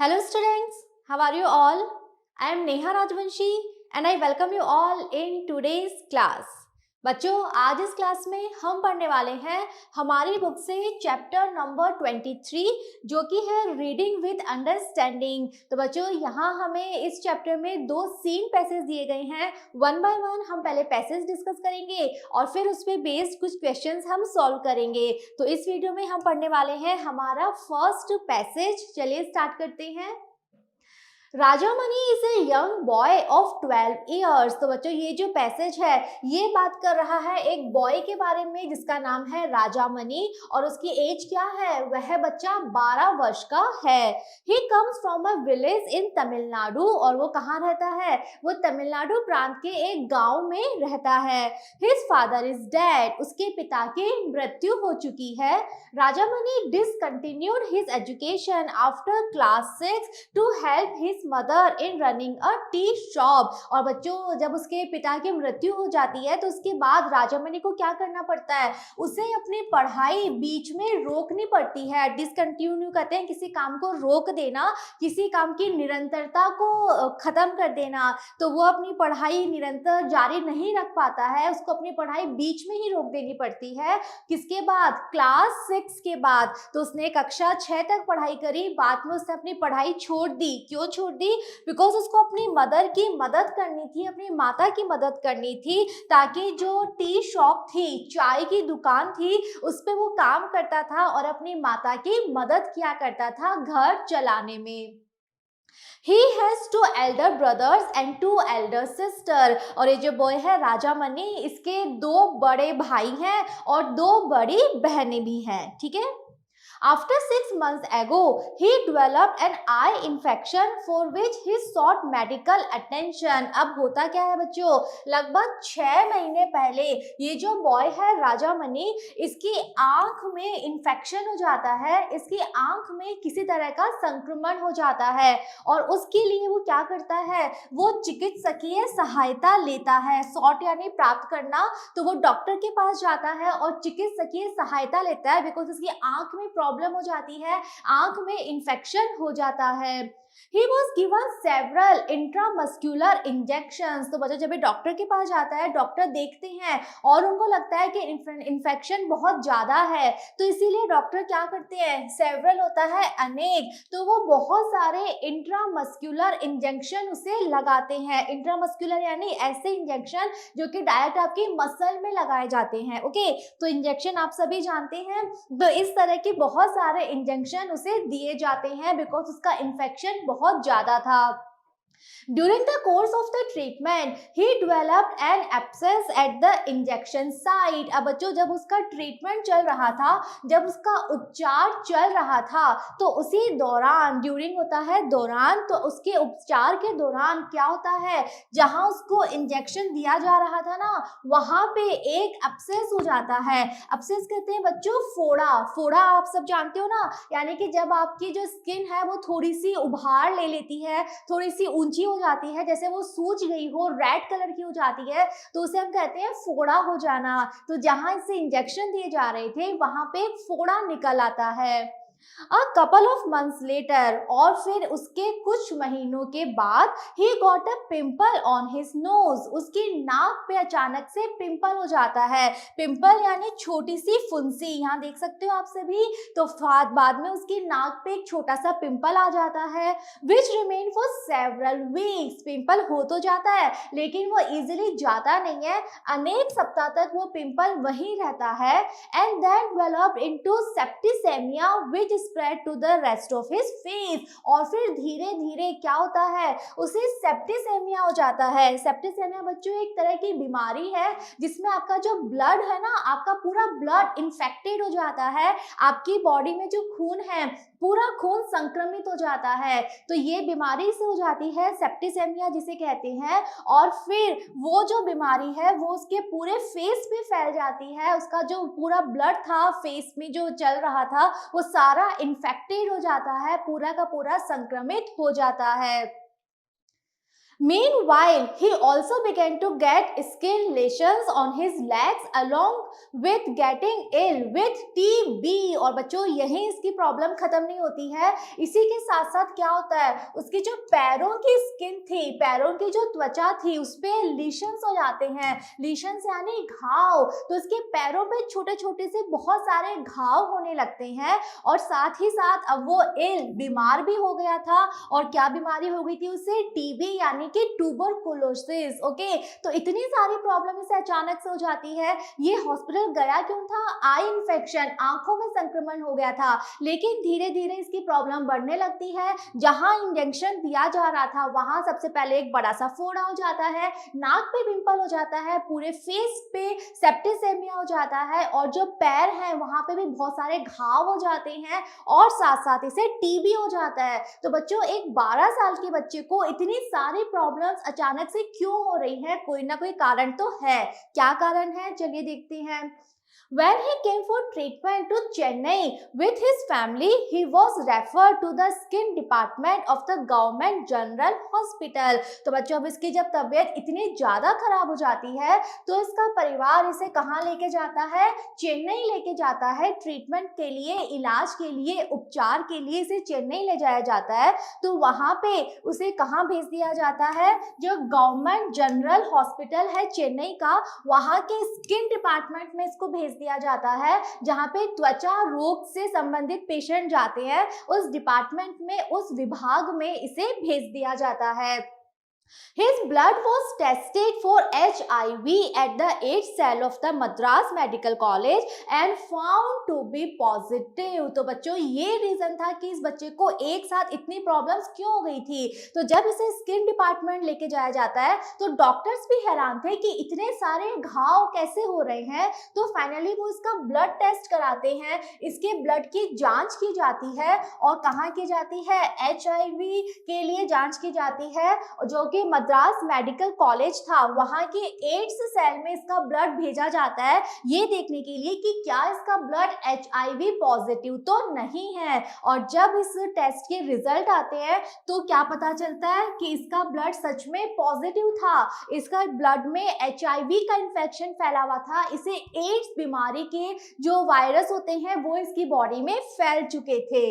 Hello students, how are you all? I am Neha Rajvanshi and I welcome you all in today's class. बच्चों, आज इस class में हम पढ़ने वाले हैं हमारी बुक से चैप्टर नंबर 23 जो कि है रीडिंग विद अंडरस्टैंडिंग। तो बच्चों, यहाँ हमें इस चैप्टर में दो सीन पैसेज दिए गए हैं। वन बाय वन हम पहले पैसेज डिस्कस करेंगे और फिर उस पर बेस्ड कुछ क्वेश्चंस हम सॉल्व करेंगे। तो इस वीडियो में हम पढ़ने वाले हैं हमारा फर्स्ट पैसेज। चलिए स्टार्ट करते हैं। Rajamani is a young boy of 12 years. तो बच्चों, ये जो पैसेज है ये बात कर रहा है एक बॉय के बारे में जिसका नाम है राजामणि और उसकी एज क्या है, वह बच्चा 12 वर्ष का है। He comes from a village in Tamil Nadu. और वो कहाँ रहता है, वो तमिलनाडु प्रांत के एक गांव में रहता है। His father is dead. उसके पिता की मृत्यु हो चुकी है। Rajamani discontinued his education after class 6 to help his mother in running a tea shop. और बच्चों, जब उसके पिता की मृत्यु हो जाती है तो उसके बाद राजामणि को क्या करना पड़ता है, उसे अपनी पढ़ाई बीच में रोकनी पड़ती है। डिसकंटिन्यू कहते हैं किसी काम को रोक देना, किसी काम की निरंतरता को खत्म कर देना। तो वो अपनी पढ़ाई निरंतर जारी नहीं रख पाता है, उसको अपनी पढ़ाई बीच में ही रोक देनी पड़ती है। किसके बाद, क्लास 6 के बाद। तो उसने कक्षा 6 तक पढ़ाई करी, बाद में उसने अपनी पढ़ाई छोड़ दी। क्यों छोड़ दी? बिकॉज उसको अपनी मदर की मदद करनी थी, अपनी माता की मदद करनी थी, ताकि जो टी शॉप थी, चाय की दुकान थी, उस पे वो काम करता था और अपनी माता की मदद किया करता था घर चलाने में। He has 2 elder brothers and 2 elder sister। और ये जो बॉय है राजामणि, इसके 2 बड़े भाई हैं और 2 बड़ी बहनें भी हैं। ठीक है। After 6 months ago, he developed an eye infection for which he sought medical attention। अब होता क्या है बच्चों, लगभग 6 महीने पहले ये जो बॉय है राजामणि, इसकी आंख में इन्फेक्शन हो जाता है, इसकी आंख में किसी तरह का संक्रमण हो जाता है और उसके लिए वो क्या करता है, वो चिकित्सकीय सहायता लेता है। सॉट यानी प्राप्त करना। तो वो डॉक्टर के पास जाता है और चिकित्सकीय सहायता लेता है बिकॉज उसकी आंख में प्रॉब्लम हो जाती है, आंख में इन्फेक्शन हो जाता है। He was given several intramuscular injections। तो बच्चा जब ये डॉक्टर के पास जाता है, डॉक्टर देखते हैं और उनको लगता है कि इन्फेक्शन बहुत ज्यादा है, तो इसीलिए डॉक्टर क्या करते हैं, सेवरल होता है अनेक, तो वो बहुत सारे इंट्रामस्कुलर इंजेक्शन उसे लगाते हैं। इंट्रामस्कुलर यानी ऐसे इंजेक्शन जो कि डायरेक्ट आपकी मसल में लगाए जाते हैं। ओके, तो इंजेक्शन आप सभी जानते हैं। तो इस तरह के बहुत सारे इंजेक्शन उसे दिए जाते हैं बिकॉज उसका इन्फेक्शन बहुत ज्यादा था। During the course of the treatment, he developed an abscess at the injection site। अब बच्चों, जब उसका ट्रीटमेंट चल रहा था, जब उसका उपचार चल रहा था, तो उसी दौरान, ड्यूरिंग होता है दौरान, तो उसके उपचार के दौरान क्या होता है, जहां उसको इंजेक्शन दिया जा रहा था ना, वहां पे एक abscess हो जाता है। abscess कहते हैं बच्चों फोड़ा। फोड़ा आप सब जानते हो ना, यानी कि जब आपकी जो स्किन है वो थोड़ी सी उभार ले लेती है, थोड़ी सी ऊंची हो जाती है, जैसे वो सूज गई हो, रेड कलर की हो जाती है, तो उसे हम कहते हैं फोड़ा हो जाना। तो जहां इसे इंजेक्शन दिए जा रहे थे वहां पे फोड़ा निकल आता है। A couple of months later, और फिर उसके कुछ महीनों के बाद, he got a pimple on his nose। उसकी नाक पे अचानक से पिंपल हो जाता है। पिंपल यानी छोटी सी फुंसी, यहाँ देख सकते हो आप सभी। तो बाद में उसकी नाक पे एक छोटा सा पिंपल आ जाता है which remain for several weeks। Pimple हो तो जाता है लेकिन वो इजिली जाता नहीं है, अनेक सप्ताह तक वो पिंपल वहीं रहता है। and then developed into septicemia which spread to the rest of his face। और फिर धीरे धीरे क्या होता है, उसे सेप्टिसेमिया हो जाता है। सेप्टिसेमिया बच्चों एक तरह की बीमारी है जिसमें आपका जो ब्लड है ना, आपका पूरा ब्लड इन्फेक्टेड हो जाता है, आपकी बॉडी में जो खून है पूरा खून संक्रमित हो जाता है। तो ये बीमारी से हो जाती है सेप्टिसेमिया जिसे कहते हैं। और फिर वो जो बीमारी है वो उसके पूरे फेस पे फैल जाती है, उसका जो पूरा ब्लड था फेस में जो चल रहा था वो सारा इन्फेक्टेड हो जाता है, पूरा का पूरा संक्रमित हो जाता है। Meanwhile, he also began to get skin lesions on his legs along with getting ill with TB। और बच्चों यही इसकी प्रॉब्लम खत्म नहीं होती है, इसी के साथ साथ क्या होता है, उसकी जो पैरों की स्किन थी, पैरों की जो त्वचा थी, उस पे लीशंस हो जाते हैं। लीशंस यानी घाव, तो उसके पैरों पे छोटे छोटे से बहुत सारे घाव होने लगते हैं। और साथ ही साथ अब वो इल, बीमार भी हो गया था। और क्या बीमारी हो गई थी उसे? टीबी यानी कि ट्यूबरकुलोसिस। ओके, तो इतनी सारी प्रॉब्लम इसे अचानक से हो जाती है। ये हॉस्पिटल गया क्यों था? आई इन्फेक्शन, आंखों में संक्रमण हो गया था। लेकिन धीरे धीरे इसकी प्रॉब्लम बढ़ने लगती है। जहां इंजेक्शन दिया जा रहा था वहां सबसे पहले एक बड़ा सा फोड़ा हो जाता है, नाक पे पिंपल हो जाता है, पूरे फेस पे सेप्टिसेमिया हो जाता है, और जो पैर हैं वहां पे भी बहुत सारे घाव हो जाते हैं, और साथ साथ इसे टीबी हो जाता है। तो बच्चों एक 12 साल के बच्चे को इतनी सारी प्रॉब्लम्स अचानक से क्यों हो रही है? कोई ना कोई कारण तो है। क्या कारण है? चलिए देखते हैं। When he came for treatment to Chennai with his family, he was referred to the skin department of the government general hospital। तो बच्चों अब इसकी जब तबीयत इतनी ज़्यादा खराब हो जाती है तो इसका परिवार इसे कहाँ लेके जाता है? चेन्नई लेके जाता है ट्रीटमेंट के लिए, इलाज के लिए, उपचार के लिए इसे चेन्नई ले जाया जाता है। तो वहाँ पे उसे कहाँ भेज दिया जाता है? जो गवर्नमेंट जनरल हॉस्पिटल है चेन्नई का, वहाँ के स्किन डिपार्टमेंट में इसको भेज दिया जाता है, जहाँ पे त्वचा रोग से संबंधित पेशेंट जाते हैं। उस डिपार्टमेंट में, उस विभाग में इसे भेज दिया जाता है। His blood was tested for HIV at the AIDS cell of the Madras Medical College and found to be positive। तो बच्चों ये रीजन था कि इस बच्चे को एक साथ इतनी प्रॉब्लम्स क्यों हो गई थी। तो जब इसे स्किन डिपार्टमेंट लेके जाया जाता है तो डॉक्टर्स भी हैरान थे कि इतने सारे घाव कैसे हो रहे हैं। तो फाइनली वो इसका ब्लड टेस्ट कराते हैं, इसके ब्लड की जांच की जाती है। और कहाँ की जाती है? HIV के लिए जांच की जाती है, जो कि मद्रास मेडिकल कॉलेज था, वहां के एड्स सेल में इसका ब्लड भेजा जाता है, ये देखने के लिए कि क्या इसका ब्लड HIV पॉजिटिव तो नहीं है। और जब इस टेस्ट के रिजल्ट आते हैं तो क्या पता चलता है कि इसका ब्लड सच में पॉजिटिव था। इसका ब्लड में HIV का इन्फेक्शन फैला हुआ था। इसे एड्स बीमारी के जो वायरस होते हैं वो इसकी बॉडी में फैल चुके थे।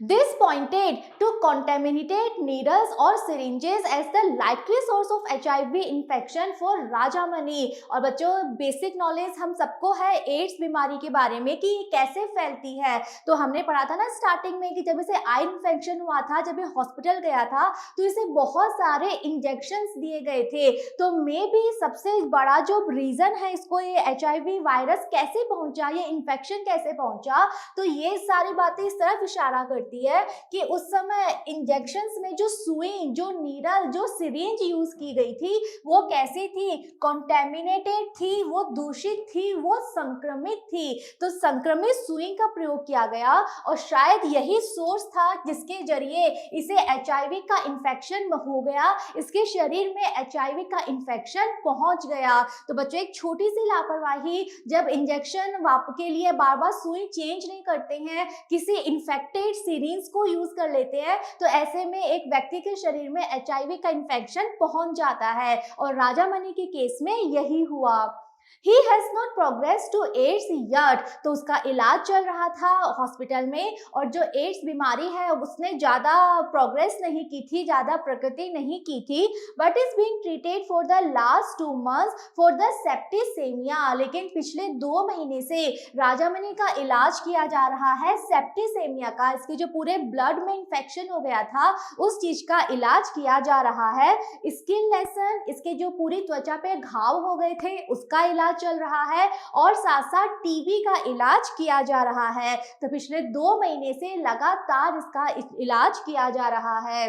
This pointed to contaminated needles or syringes as the likely source of HIV infection for Rajamani। और बच्चों बेसिक नॉलेज हम सबको है एड्स बीमारी के बारे में कि ये कैसे फैलती है। तो हमने पढ़ा था ना स्टार्टिंग में कि जब इसे आई इन्फेक्शन हुआ था, जब ये हॉस्पिटल गया था तो इसे बहुत सारे इंजेक्शंस दिए गए थे। तो मे बी सबसे बड़ा जो रीजन है इसको ये HIV वायरस कैसे पहुंचा, ये इन्फेक्शन कैसे पहुंचा, तो ये सारी बातें इस तरफ इशारा करती है कि उस समय इंजेक्शंस में जो सुई, जो नीडल, जो सिरिंज यूज की गई थी वो कैसी थी? कंटेमिनेटेड थी, वो दूषित थी, वो संक्रमित थी। तो संक्रमित सुई का प्रयोग किया गया और शायद यही सोर्स था जिसके जरिए इसे HIV का इन्फेक्शन हो गया, इसके शरीर में HIV का इन्फेक्शन पहुंच गया। तो बच्चों एक छोटी सी लापरवाही, जब इंजेक्शन के लिए बार बार सुई चेंज नहीं करते हैं, किसी इन्फेक्टेड सिरिंज को यूज कर लेते हैं, तो ऐसे में एक व्यक्ति के शरीर में HIV का इन्फेक्शन पहुंच जाता है। और राजामणि के केस में यही हुआ। He has not progressed to AIDS yet। तो उसका इलाज चल रहा था हॉस्पिटल में, और जो एड्स बीमारी है उसने ज़्यादा प्रोग्रेस नहीं की थी, ज़्यादा प्रगति नहीं की थी। But is being treated for the last 2 months for the septicaemia. लेकिन पिछले 2 महीने से राजामणि का इलाज किया जा रहा है सेप्टिसेमिया का। इसके जो पूरे ब्लड में इन्फेक्शन हो गया था उस चीज का इलाज किया जा रहा है। स्किन लेसन, इसके जो पूरी त्वचा पे घाव हो गए थे उसका इलाज चल रहा है, और साथ साथ टीबी का इलाज किया जा रहा है। तो पिछले 2 महीने से लगातार इसका इलाज किया जा रहा है।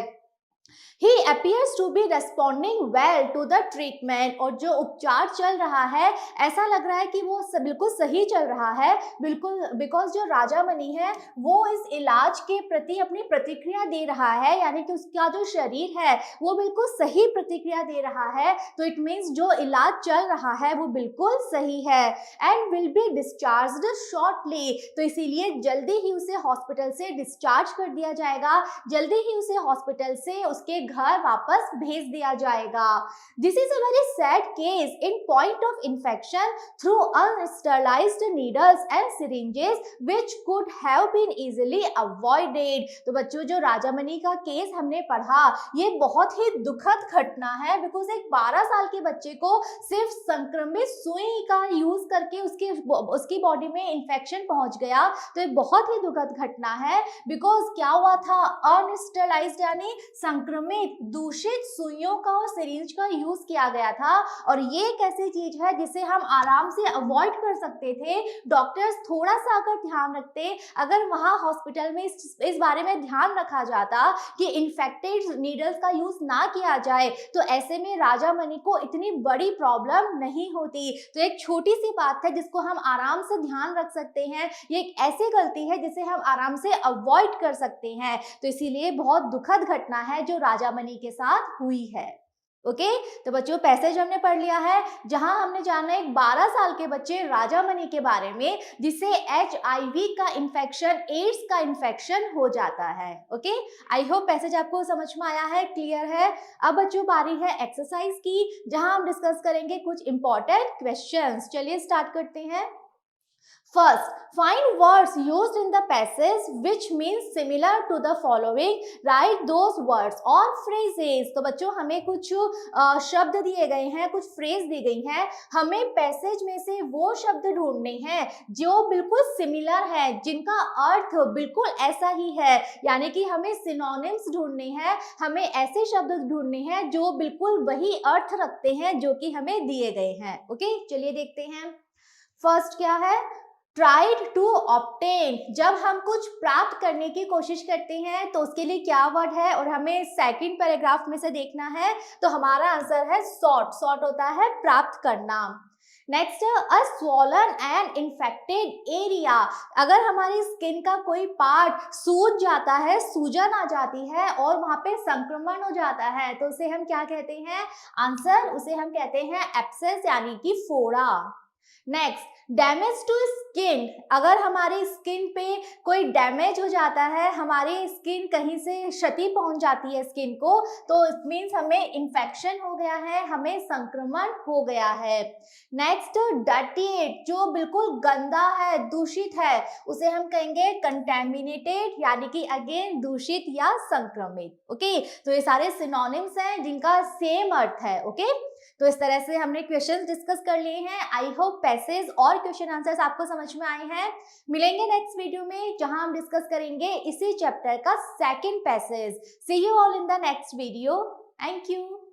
He appears to be responding well to the treatment। और जो उपचार चल रहा है ऐसा लग रहा है कि वो बिल्कुल सही चल रहा है, बिल्कुल, बिकॉज जो राजामणि है वो इस इलाज के प्रति अपनी प्रतिक्रिया दे रहा है, यानी कि उसका जो शरीर है वो बिल्कुल सही प्रतिक्रिया दे रहा है। तो इट मीन्स जो इलाज चल रहा है वो बिल्कुल सही है। And will be discharged shortly. तो इसीलिए जल्दी ही उसे हॉस्पिटल से डिस्चार्ज कर दिया जाएगा, जल्दी ही उसे हॉस्पिटल से उसके घर वापस भेज दिया जाएगा। This is a very sad case in point of infection through unsterilized needles and syringes which could have been easily avoided. तो बच्चों, जो राजामणि का केस हमने पढ़ा, ये बहुत ही दुखद घटना है, बिकॉज एक 12 साल के बच्चे को सिर्फ संक्रमित सुई का यूज करके उसकी बॉडी में इन्फेक्शन पहुंच गया। तो ये बहुत ही दुखद घटना है, बिकॉज क्या हुआ था, अनस्टरलाइज्ड यानी संक्रमित दूषित सुइयों का और सिरिंज का यूज किया गया था। और ये एक ऐसी चीज है जिसे हम आराम से अवॉइड कर सकते थे। डॉक्टर्स थोड़ा सा अगर ध्यान रखते, अगर वहां हॉस्पिटल में इस बारे में ध्यान रखा जाता कि इन्फेक्टेड नीडल्स का यूज ना किया जाए, तो ऐसे में राजामणि को इतनी बड़ी प्रॉब्लम नहीं होती। तो एक छोटी सी बात है जिसको हम आराम से ध्यान रख सकते हैं। ये एक ऐसी गलती है जिसे हम आराम से अवॉइड कर सकते हैं। तो इसीलिए बहुत दुखद घटना है जो राजामणि के साथ हुई है। ओके, तो बच्चों, पैसेज हमने पढ़ लिया है जहां हमने जाना एक 12 साल के बच्चे राजामणि के बारे में जिसे HIV का इन्फेक्शन, एड्स का इन्फेक्शन हो जाता है। ओके, आई होप पैसेज आपको समझ में आया है, क्लियर है। अब बच्चों, बारी है एक्सरसाइज की, जहां हम डिस्कस करेंगे कुछ इंपॉर्टेंट क्वेश्चंस। चलिए स्टार्ट करते हैं। First, find words used in the passage which means similar to the following. Write those words or phrases. तो बच्चों, हमें कुछ शब्द दिए गए हैं, कुछ फ्रेज दी गई हैं। हमें पैसेज में से वो शब्द ढूंढने हैं जो बिल्कुल सिमिलर है, जिनका अर्थ बिल्कुल ऐसा ही है। यानी कि हमें सिनोनिम्स ढूंढने हैं, हमें ऐसे शब्द ढूंढने हैं जो बिल्कुल वही अर्थ रखते हैं जो कि हमें दिए गए हैं। ओके, चलिए देखते हैं। फर्स्ट क्या है, ट्राइड टू ऑब्टेन। जब हम कुछ प्राप्त करने की कोशिश करते हैं तो उसके लिए क्या वर्ड है, और हमें सेकंड पैराग्राफ में से देखना है। तो हमारा आंसर है सॉट। सॉट होता है प्राप्त करना। Next, a swollen and infected area. अगर हमारी स्किन का कोई पार्ट सूज जाता है, सूजन आ जाती है और वहां पे संक्रमण हो जाता है, तो उसे हम क्या कहते हैं? आंसर, उसे हम कहते हैं एब्सेस यानी कि फोड़ा। Next, damage to skin. अगर हमारी स्किन पे कोई डैमेज हो जाता है, हमारी स्किन कहीं से क्षति पहुंच जाती है स्किन को, तो इट मीन्स हमें इन्फेक्शन हो गया है, हमें संक्रमण हो गया है। नेक्स्ट, डर्टी, जो बिल्कुल गंदा है, दूषित है, उसे हम कहेंगे कंटेमिनेटेड यानी कि अगेन दूषित या संक्रमित। ओके, तो ये सारे सिनोनिम्स हैं जिनका सेम अर्थ है। ओके, तो इस तरह से हमने क्वेश्चंस डिस्कस कर लिए हैं। आई होप पैसेज और क्वेश्चन आंसर्स आपको समझ में आए हैं। मिलेंगे नेक्स्ट वीडियो में जहां हम डिस्कस करेंगे इसी चैप्टर का second passage. See you all in the next video. Thank you.